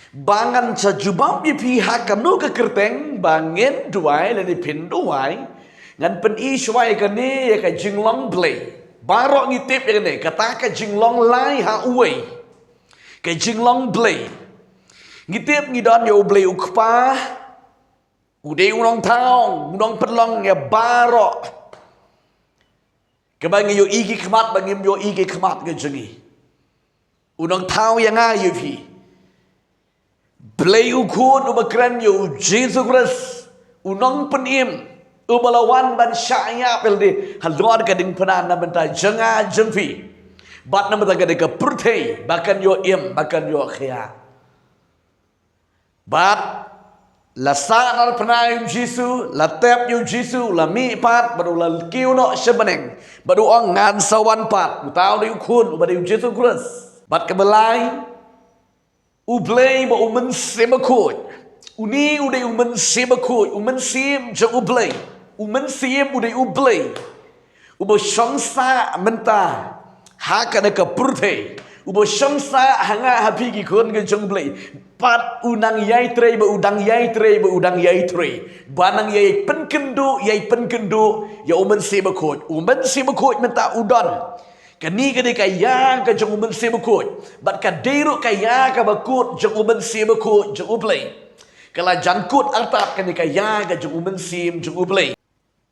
Bangan sa jubam yi pihak kanu ke kerteng bangin duai lani pin duai ngan pen i shwai kani ya ka jinglong blay barok ngitip ya kani kata ka jinglong lai ha uai ka jinglong blay ngitip ngidon yo blay ukpa udai unong taong unong pelong ya barok kebangi yo igi kemat bangim yo igi kemat ke jengi unong taong yang ayu pi Blay ukun ubakran yo Jesus Christ unong penim ubalawan ban syaya peldi halor kading penan na benta jenga jengfi bat na benta kading purtei bahkan yo im bahkan yo khia bat la sanar penayum Jesus la tep yo Jesus la mi pat baru la kiu no sebeneng baru ong ngan sawan pat utau di ukun ubadi Jesus Christ bat kebelai Ublay ba umen sebakut. Uni uday umen sebakut. Umen sim je ublay. Umen sim uday ublay. Ubo syangsa menta. Haka na kapurte. Ubo syangsa hanga hapigi kun ke jeng blay. Pat unang yai tre ba udang yai tre ba udang yai tre. Banang yai penkendu yai penkendu. Ya umen sebakut. Umen sebakut menta udon. Kani kani kaya ka jeng umen sebakut. Bat ka deruk kaya ka bakut jeng umen sebakut jeng ublay. Kala jangkut artap kani kaya ka jeng umen sim jeng ublay.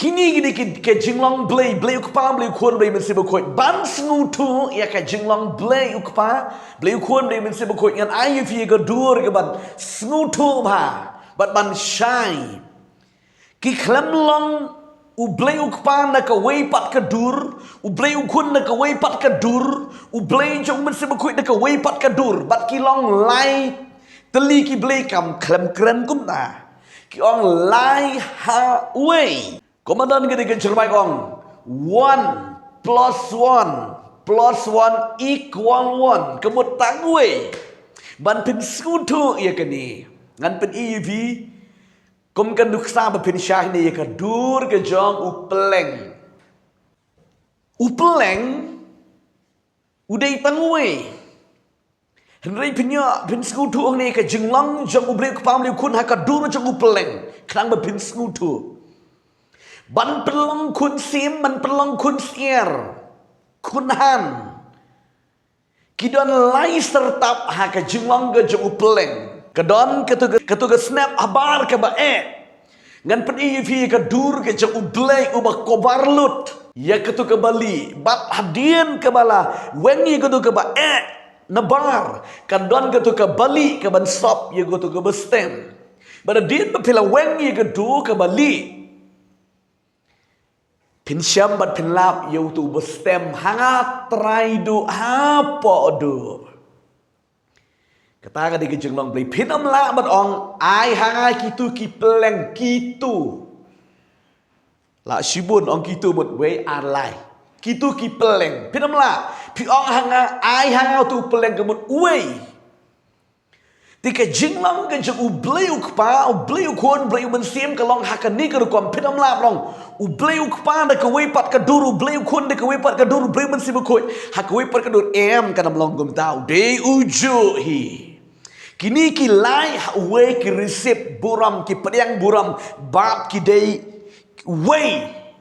Kini gini ke jinglong blay blay ukpa blay ukun blay men sebakut. Ban sengutu ya ka jinglong blay ukpa blay ukun blay men sebakut. Ngan ayu fi ka dur ke ban sengutu ba. Bat ban syai. Ki klem long Ublay ukpa na kaway pat kadur, ublay ukun na kaway pat kadur, ublay jong men sebakut na kaway pat kadur, bat kilong lai teli ki blay kam klem kren kum na. Ki ong lai ha way. Komandan gede ke cermai ong 1 plus 1 plus 1 equal 1. Kemut tang way. Ban pin skutu ya kani. Ngan pin EUV Kum kan duksa bapin syah ni ya kadur ke jong upeleng. Upeleng udai tangwe. Henry pinya pin skutu ni ke jenglang jong ublek pam li kun ha kadur jong upeleng. Kang bapin skutu. Ban pelong kun sim ban pelong kun sier. Kun han. Kidon lai sertap ha ke jenglang ke jong upeleng. Kedon ketuga snap abar ke ba ngan pen fi ke dur ke jeng ublay uba kobarlut ya ketuga bali bat hadien ke bala wengi ketuga ba nabar kedon ketuga bali ke ban sop ya ketuga bestem pada din bapila wengi ke du ke bali pin syam bat pin lap ya tu bestem hangat traidu apa do Kata di kejenglong beli pinam la bat ong ai hangai kitu ki peleng kitu. La sibun ong kitu mut we alai. Kitu ki peleng pinam la pi ong hanga ai hanga tu peleng kemut we. Di kejenglong kejeng ublei ukpa ublei ukon blei mensim kelong hakani ke rukom pinam la long. Ublei ukpa de ke we pat kadur ublei ukon de ke we pat kadur ublei mensim ukoi. Hak we pat kadur kana melong gum tau de uju hi. Kini ki lai we ki resep buram ki pediang buram bab ki day we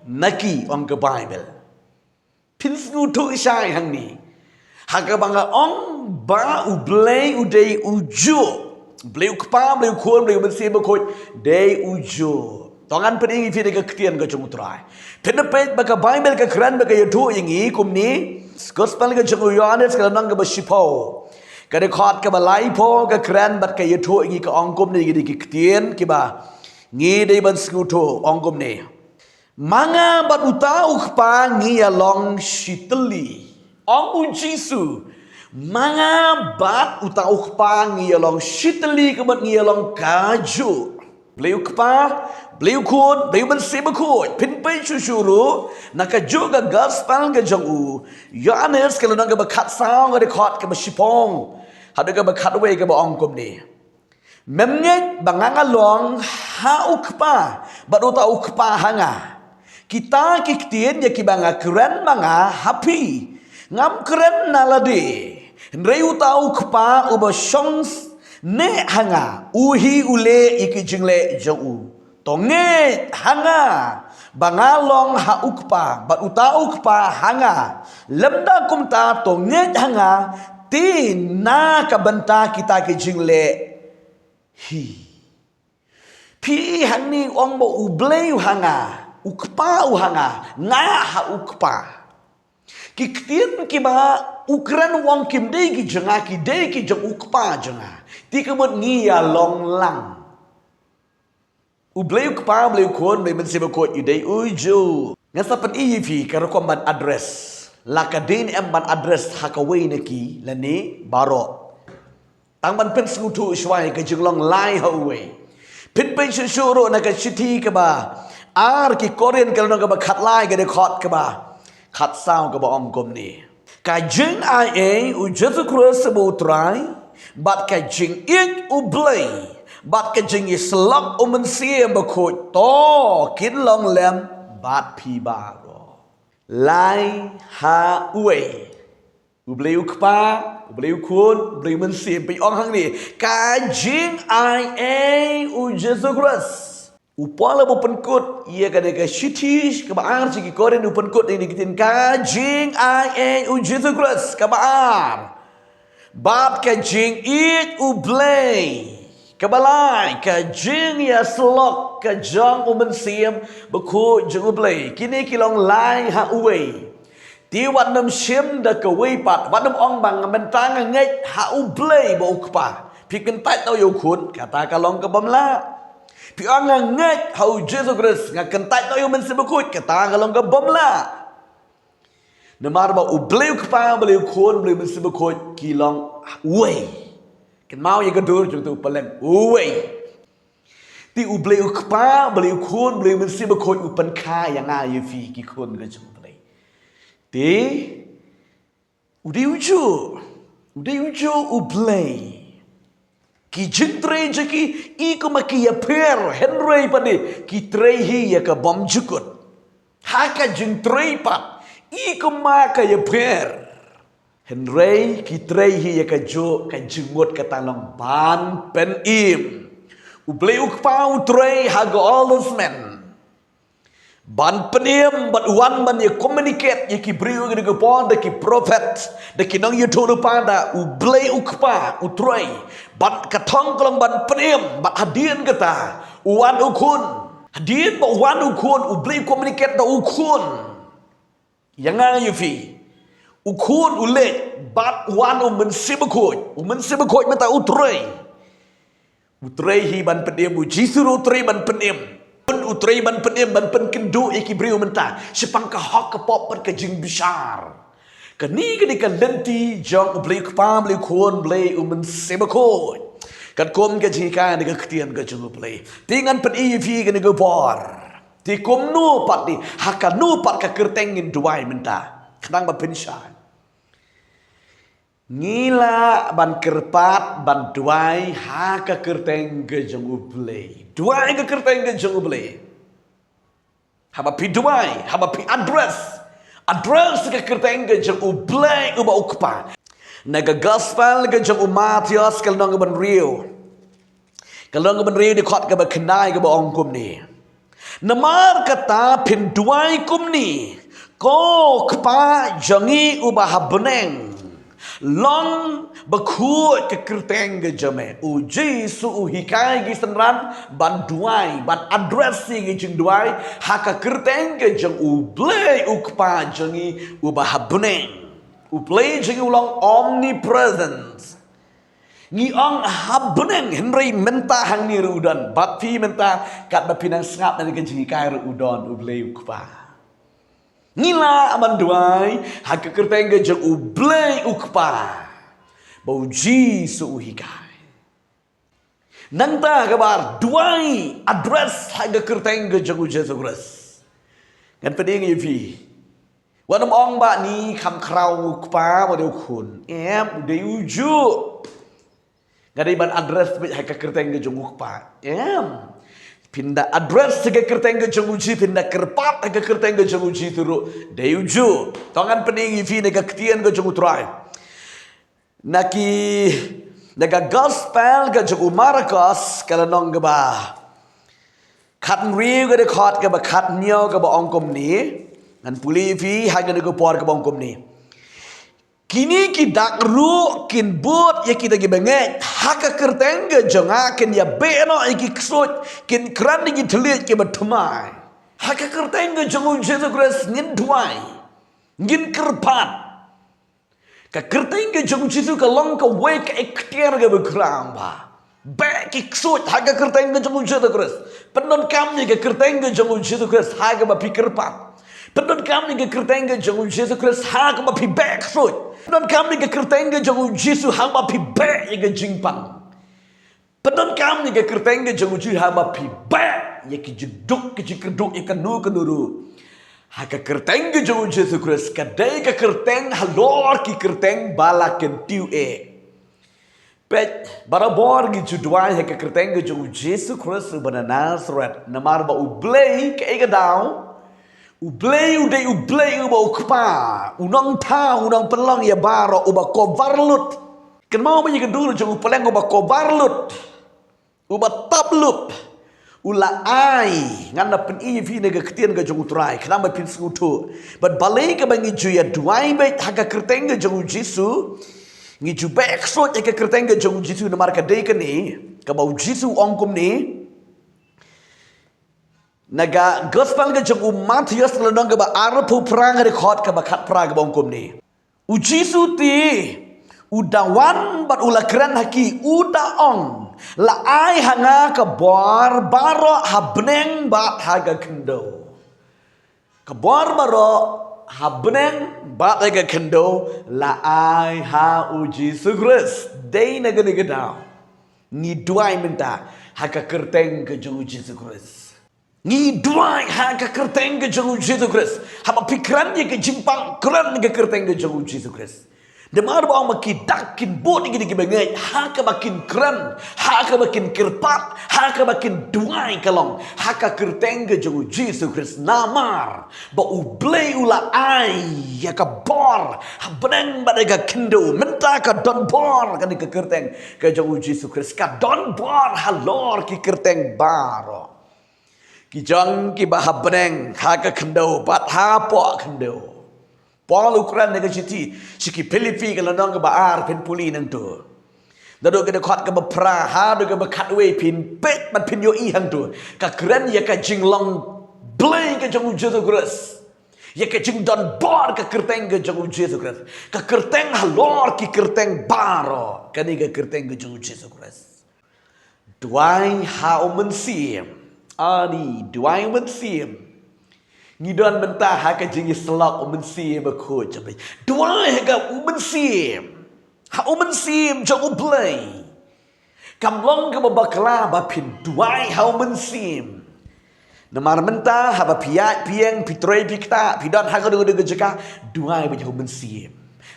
naki on ke Bible. Pin snutu syai hang ni. Haga banga ong ba ublay uday uju. Blay ukpa blay ukon blay mensi bakoi day uju. Tongan peding fi de ke ketian ke jumutrai. Penepet baka Bible ke kran baka yatu ingi kum ni gospel ke jungu Yohanes ke nang ke basipo. Kada khot ke balai po ke kran bat ke yatho ngi ke ongkom ni gi kitien ki ba ngi dei ban skuto ongkom ni manga bat uta ukpa ngi along shitli ong jisu manga bat uta ukpa ngi along shitli ke bat ngi along kaju bleu ukpa bleu kun bleu ban sebakut pin pai chuchuru naka juga gospel ke jongu Yohanes ke nang ke bakat sao ke khot ke basipong Hadu ke bakat we ke ba ongkom ni. Memnyek banganga long ha ukpa baruta ukpa hanga. Kita kiktien ya kibanga keren manga happy. Ngam keren nalade. Ndreu ta ukpa uba shons Ne hanga uhi ule iki jingle jau. Tonge hanga bangalong ha ukpa bat uta ukpa hanga. Lemda kumta tonge hanga ti na kabanta kita ke jingle hi. Pi hani ong bo ubleu hanga. Ukpa uhanga nga ha ukpa kiktian ki ba ukran wong kim dei ki janga ki dei ki jang ukpa janga ti kemut ngi ya long lang ubleu ukpa bleu kon be men se ko idei uju ngasa pen i fi karo komban address la ka din em ban address ha ka we ne ki la ni baro tang ban pen skutu shwai ka jing long lai ho we pit pe shu ro na ka chiti ka ba ki Korean kalau nak khat lai ke de khot ke ba khat sao ke ba om kom ni ka jing ai u jesu Christ bu trai bat ka jing ik u blai bat ka jing islak u men sie ba khoi to kin long lem bat pi ba ro lai ha uei u blai u kpa u blai u kun blai men sie pe ong hang ni ka jing ai u jesu Christ upala bo penkut ia kada ka shitish ka baar sigi koren u penkut ini kitin ka jing ai u Jesus Christ ka baar bab ka jing it u blay ka balai ka jing ya slok ka jong u mensiam beku jing u blay kini kilong lai ha uwe ti wat nam shim da ka we pat wat nam ong bang mentang ngai ha u blay bo ukpa piken tat tau yo kun kata kalong ka bamla pi ang ngat how Jesus Christ nga kentai to yung mensibukut kata kalong ka bomla namar ba ubleu kpa bleu kon bleu mensibukut kilong we ken mau ye gadur jung tu palem we ti ubleu kpa bleu kon bleu mensibukut upan kha yang a ye fi ki kon ga jung play ti udiuju ublei ki jintre jeki i ko makia per henry pade ki trehi ya ka bom jukut haka jintre pat i ko maka ya per henry ki trehi ya ka jo ka jingot ka talong ban pen im uble ukpa utre hago all those men ban penim but one man ye communicate ye ki brio ge go pon de ki prophet de ki nong yutu pada ublei ukpa utrai ban katong kolong ban penim bat hadien kata uwan ukun hadien ba uwan ukun ublei communicate da ukun yang ang yufi ukun ule bat uwan umen sibakoi mata utrai hi ban penim ujisuru utrai ban penim utrai ban penim ban pen kendu iki brio menta sepang ka hok ka pop per ka jing besar kani kani ka lenti jong ublei kpa blei kon blei umen sebakoi kan kom ka jing ka ni ka ktian ka jong ublei tingan pen i fi ka ni ka por ti kom nu pat ni haka nu pat ka kertengin duai menta kadang ba penshan ngila ban kerpat ban duai haka kerteng ka jong ublei duai ka kerteng ka jong ublei haba pi duai haba pi address ka kerteng ka jong ublei uba ukpa naga gospel ka jong Matius kal nong ban rio di khot ka ba khnai ka ba ong kum ni namar kata pin duai kum ni ko kpa jongi uba habneng long bakut ke kerteng ke jame uji su hikai gi senran ban duai ban addressing gi jing duai haka kerteng ke jeng ublei ukpa jengi ubahabuneng ublei jengi ulang omnipresence ngi ong habuneng henry menta hang ni rudan bapi menta kat bapinang sngap na ke jengi kai rudan ublei ukpa nila aman duai haka kerteng ke jeng ublei ukpa bauji su hikai nanta kabar duai address haka kerteng ke jeng Jesus Christ kan peding yifi wanam ong ba ni kham krau ukpa ba deu khun em de uju ngadai ban address haka kerteng ke jeng ukpa em pindah address ke kerteng ke jeng uji pindah kerpat ke kerteng ke jeng uji turu de uju tongan pening yifi ne ke ktian ke jeng utrai naki Naga gospel ke jung Marcos kalau nong ke ba. Kat riu ke de khot ke ba kat nyo ke ba ongkom ni. Ngan puli fi ha ke de ko por ke ba ongkom ni. Kini kita ru kin but ya kita gibenget haka kerteng ke jonga kin ya beno iki ksut kin kran ni telit ke batmai haka kerteng ke jongun Jesus Christ ngin duai ngin kerpat ka kerteng ke jongun Jesus ka long ka wake ektier ke bekrang ba ba ki ksut haka kerteng ke jongun Jesus Christ penon kam ni ke kerteng ke jongun Jesus Christ haka ba pikir pat penon kam ni ke kerteng ke jongun Jesus Christ haka ba pi back ksut Penon kami ke kerteng ke jongu Jisu hamba pi be ye ke jingpang. Penon kami ke kerteng ke jongu Jisu hamba pi be ye ke jeduk ke jikerduk ye ke nu ke nuru. Ha ke kerteng ke jongu Jisu Christ kadai ke kerteng halor ki kerteng bala kentiu e. Pet barabor ki judwai he ke kerteng ke jongu Jisu Christ bana Nazareth namar ba ublei ke e dau. Ublei uba ukpa unang ta unang pelang ya baro uba kovarlut ken mau banyak dulu jeng peleng uba kovarlut uba tablup ula ai ngana pen i fi nega ketien ga jeng utrai kenapa pin skutu but balai ke bangi juya duai bet haga kerteng ga jeng jisu ngi ju bek so ya ke kerteng ga jeng jisu na marka de ke ni ka bau jisu ongkum ni Naga gospel ke jeng Matius lenong ke ba arpu perang rekod ke bakat perang ke bongkom ni. Uji suti udawan bat ula keren haki uda ong la ai hanga ke bor baro habneng bat haga kendo. Ke bor baro habneng bat haga kendo la ai ha uji sugres day naga naga daw. Ni duai minta haga kerteng ke jeng uji sugres. Ni duai haka kerteng ke jeng Jesus Christ. Haba pikiran ye ke jimpang keren ke kerteng ke jeng Jesus Christ. Demar ba makin dakin bot ni ke bengai haka makin keren, haka makin kerpat, haka makin duai kalong, haka kerteng ke jeng Jesus Christ namar ba ublei ula ai ya ka bor, beneng ba ga kendo, menta ka don bor kan ke kerteng ke jeng Jesus Christ ka don bor halor ki kerteng baro. Kijang ki bahab beneng haka kendo bat hapo kendo. Paul Ukraine nega citi siki Filipi kalau nong ke baar pin puli nang tu. Dado ke dekat ke bepra ha do ke bekat we pin pet bat pin yo i hang tu. Ka keren ya ka jinglong blay ke jong Jesus Christ. Ya ka jing don bor ke kerteng ke jong Jesus Christ. Ka kerteng halor ki kerteng baro. Kani ke kerteng ke jong Jesus Christ. Duai ha omensim. Ani duai mensim ngidon mentah haka jingi selak mensim aku cabai duai haka mensim ha mensim jauh play kamlong ke babakla bapin duai ha mensim namar mentah ha bapiat pieng pitroi pikta pidon haka de jeka duai baju mensim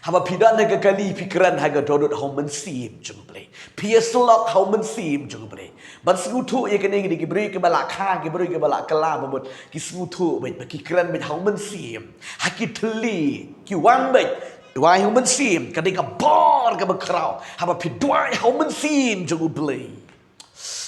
haba pidan naga kali pikiran haga dodot hau mensim jumble pia selak hau mensim jumble ban sengutu ye kene gi beri ke balak ha gi beri ke balak kala babut ki sengutu bet pikiran bet hau mensim haki teli ki wang bet duai hau mensim kadika bor ke bekrau haba pi duai hau mensim jumble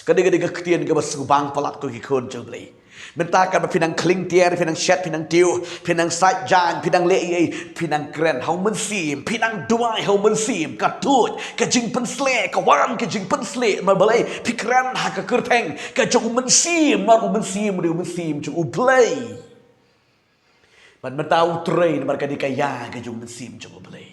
kadika ketien ke basubang palak ko ki kon jumble Mentakan pinang kling tiar, pinang shet, pinang tiu, pinang side jan, pinang lei, pinang keren, hau mensim, pinang duai hau mensim, katut, kajing pensle, kawan kajing pensle, marbalai, pikiran haka kerteng, kajong mensim, mar mensim, riu mensim, jung ublay. Man mentau train, marka dikaya, kajong mensim, jung ublay.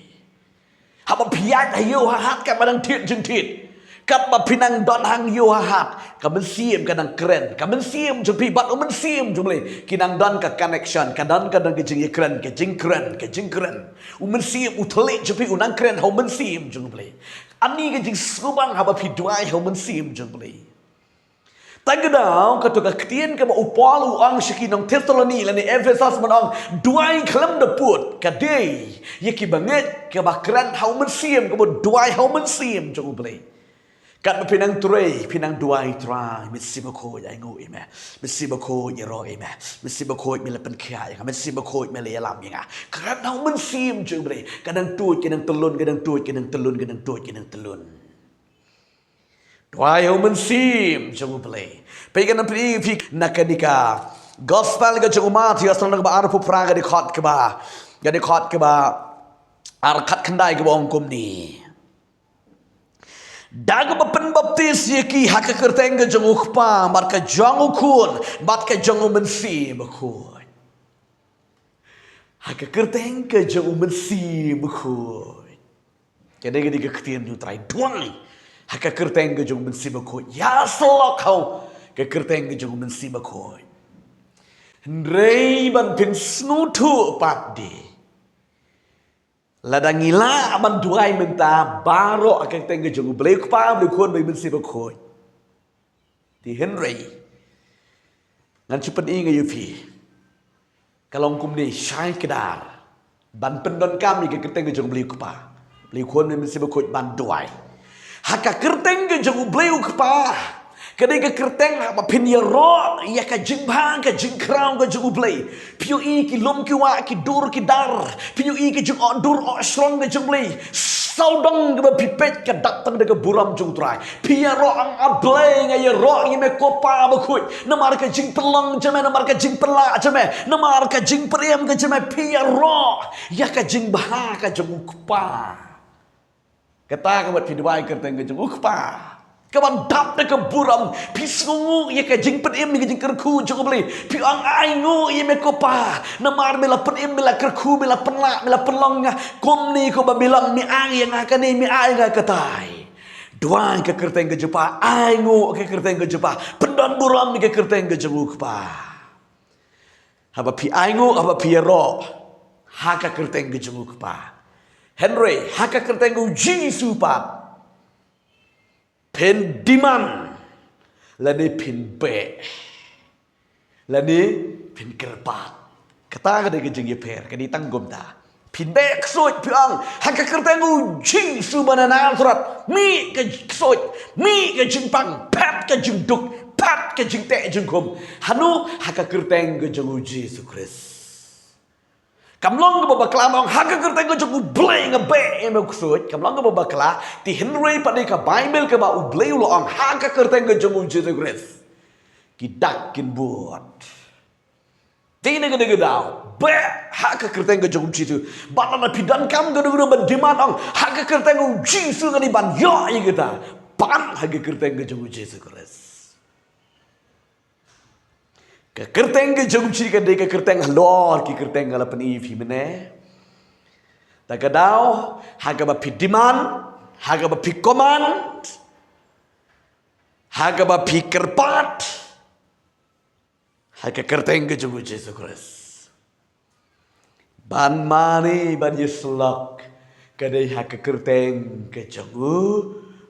Haba piat hayo hahat ka madang tit jeng tit. Kat ba pinang don hang yo hahat ka mensim kadang keren ka mensim jupi bat mensim jumle kinang don ka connection kadang kadang ke jing keren ke jing keren mensim utole jupi unang keren ho mensim jumle ani ke jing subang haba pi duai ho mensim jumle tagadau ka to ka ktien ka ba upal uang shikinong Thessaloni lani Ephesus manong duai klam de put ka day yeki banget ka ba keren ho mensim ka duai ho mensim jumle Kat pinang turai, pinang duai trai, mesti berkoi yang ngui me, mesti berkoi yang roi me, mesti berkoi mila penkia yang, mesti berkoi mila yalam yang. Kerana hau mensim je bre, kadang tuit, kadang telun, kadang tuit, kadang telun, kadang tuit, kadang telun. Why mensim jangan play. Pegan pri nakanika. Gospel ga jangan mati asal nak ba arpu praga di khot ke ba. Ga di khot ke ba arkat kendai ke bawang kum ni. Daga ba penbaptis yaki haka kerteng ga jangan ukpa marka jangan kun marka jangan mensim kun. Haka kerteng ga jangan mensim kun. Kena ga di ga ketian tu try duang. Haka kerteng ke jung mensiba ko ya selok kau ke kerteng ke jung mensiba ko rei ban pin snutu pat di ladangila ban duai menta baro haka kerteng ke jung blei pa blei kon blei mensiba ko di henry ngan chupan inga yufi kalong kum ni syai kedar ban pendon kami ke kerteng ke jung blei pa blei kon blei mensiba ko ban duai haka kerteng ke jangu bleu kepa kadai ke kerteng apa pin ya ro ya ka jingbang ka jingkrau ka jangu blei piu i ki lom ki wa ki dur ki dar piu i ki jung dur o strong ka jung blei saudang ke pipet ka datang de ke buram jung trai pia ro ang ablei nga ya ro i me kopa ba khut namar ka jing pelong jame namar ka jing pela jame namar ka jing prem ka jame pia ro ya ka jingbang ka jangu kepa kata kabat pidwai kerteng ke jenguk pa kaban dap de ke buram pisngu ye ke jing penim ni ke jing kerku jeng beli pi ang aingu ye me kopa namar mela penim mela kerku mela penla mela penlong kom ni ko bilang mi ang yang akan ni mi ai ga katai duang ke kerteng ke jepa aingu ke kerteng ke jepa pendan buram ni ke kerteng ke jenguk pa haba pi aingu haba pi ro haka kerteng ke jenguk pa Henry, haka kerteng uji supat. Pen diman. Lani pen be. Lani pen kerpat. Kata kada ke jeng ye per, kadi tanggum ta. Pen be ksoi piang. Haka kerteng uji subanana surat. Mi ke ksoi. Mi ke jeng pang. Pat ke jeng duk. Pat ke jeng te jeng kum. Hanu haka kerteng ke jeng uji su Kris. Kamlong ke babakla mong haka kerteng ke jung ublei nga be eme kusut kamlong ke babakla ti Henry pada ka Bible ke ba ublei lo ang haka kerteng ke jung uji Kris kidak kin buat tina ke dau be haka kerteng ke jung uji tu balana pidan kam ke dulu bandiman ang haka kerteng uji su ngani ban yo ye kita pan haka kerteng ke jung uji Kris ke kerteng ke jung chi ke de ke kerteng halor ki kerteng ala pani fi mene ta kadau haga ba pidiman haga ba pikoman haga ba pikerpat haga kerteng ke jung chi Kris ban mani ban yeslak ke de haga kerteng ke jung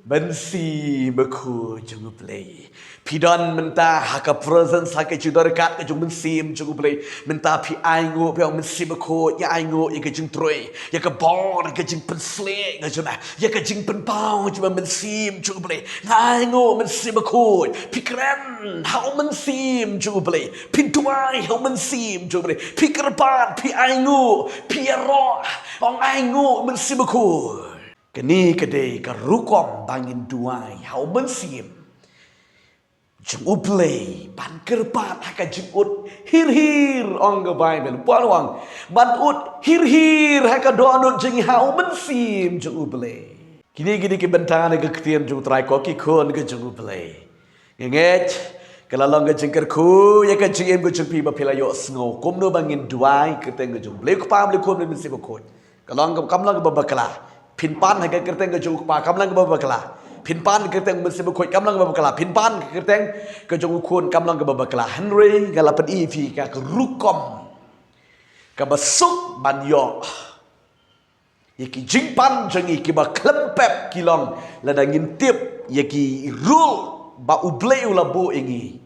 bensi beku jung play Pidon menta haka presence haka judor kat ke jung mensim jung play menta pi aingo pi ang mensim ko ya aingo ya ke jung troi ya ke bor ke jung pensle ke jung ya ke jung penpau jung mensim jung play aingo mensim ko pi kren hau mensim jung play pi tuai hau mensim jung play pi kerpat pi aingo pi ro ong aingo mensim ko kini kedai ke rukom bangin duai hau mensim jung uplay ban kerpat haka jung ut hir ong ke Bible puan wang ban ut hir haka donut jeng hau mensim jung uplay kini ke bentang ke ketian jung trai ko ki kon ke jung uplay nget kelalong ke jeng kerku ya ke jeng em ke jung pi ba pelayo sngo kom no bangin duai keteng ke jung blek pa blek kom mensim ko kalong kamlang ke babakala pinpan haka keteng ke jung pa kamlang ke babakala pinpan kerteng mensim khoi kamlang ke babakala pinpan kerteng ke jong ukun kamlang ke babakala Henry galapan ivi ka rukom ka basuk ban yo yaki jingpan jeng iki ba klempep kilong ladangin tip yaki rule ba ubleu labu ingi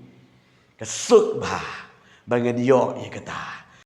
ka suk ba bangan yo ya kata